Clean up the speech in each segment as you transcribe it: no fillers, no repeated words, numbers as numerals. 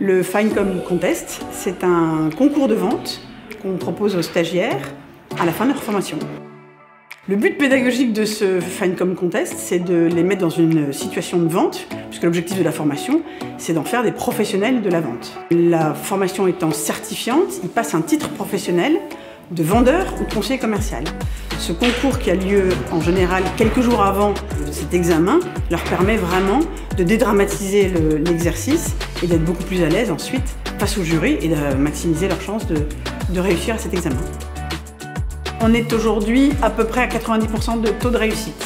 Le FineCom Contest, c'est un concours de vente qu'on propose aux stagiaires à la fin de leur formation. Le but pédagogique de ce FineCom Contest, c'est de les mettre dans une situation de vente, puisque l'objectif de la formation, c'est d'en faire des professionnels de la vente. La formation étant certifiante, ils passent un titre professionnel de vendeur ou de conseiller commercial. Ce concours qui a lieu en général quelques jours avant cet examen leur permet vraiment de dédramatiser l'exercice et d'être beaucoup plus à l'aise ensuite face au jury et de maximiser leurs chances de réussir à cet examen. On est aujourd'hui à peu près à 90% de taux de réussite.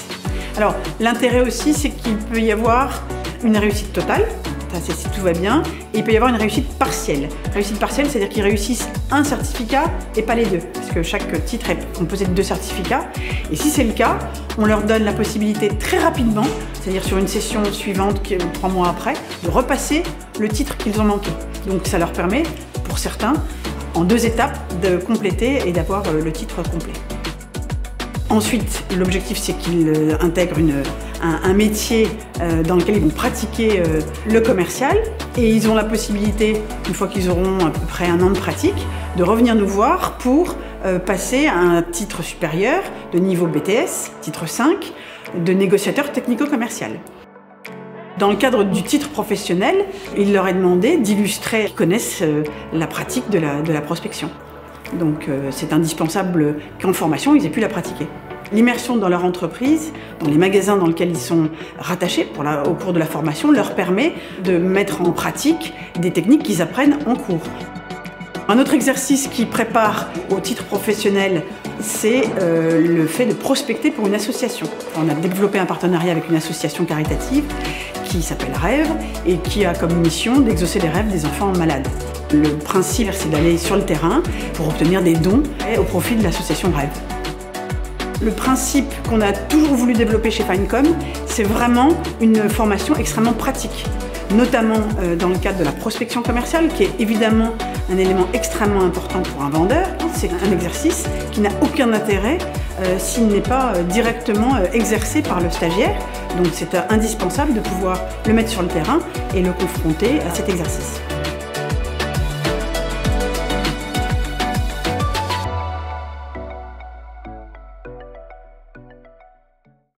Alors l'intérêt aussi, c'est qu'il peut y avoir une réussite totale, ça c'est si tout va bien, et il peut y avoir une réussite partielle. Réussite partielle, c'est-à-dire qu'ils réussissent un certificat et pas les deux, parce que chaque titre est composé de 2 certificats. Et si c'est le cas, on leur donne la possibilité très rapidement, c'est-à-dire sur une session suivante, 3 mois après, de repasser le titre qu'ils ont manqué. Donc ça leur permet, pour certains, en 2 étapes, de compléter et d'avoir le titre complet. Ensuite, l'objectif, c'est qu'ils intègrent un métier dans lequel ils vont pratiquer le commercial et ils ont la possibilité, une fois qu'ils auront à peu près 1 an de pratique, de revenir nous voir pour passer à un titre supérieur de niveau BTS, titre 5, de négociateur technico-commercial. Dans le cadre du titre professionnel, il leur est demandé d'illustrer qu'ils connaissent la pratique de la prospection. Donc c'est indispensable qu'en formation, ils aient pu la pratiquer. L'immersion dans leur entreprise, dans les magasins dans lesquels ils sont rattachés au cours de la formation, leur permet de mettre en pratique des techniques qu'ils apprennent en cours. Un autre exercice qui prépare au titre professionnel, c'est le fait de prospecter pour une association. On a développé un partenariat avec une association caritative qui s'appelle Rêve et qui a comme mission d'exaucer les rêves des enfants malades. Le principe, c'est d'aller sur le terrain pour obtenir des dons au profit de l'association Rêve. Le principe qu'on a toujours voulu développer chez FineCom, c'est vraiment une formation extrêmement pratique, notamment dans le cadre de la prospection commerciale, qui est évidemment un élément extrêmement important pour un vendeur. C'est un exercice qui n'a aucun intérêt s'il n'est pas directement exercé par le stagiaire. Donc c'est indispensable de pouvoir le mettre sur le terrain et le confronter à cet exercice.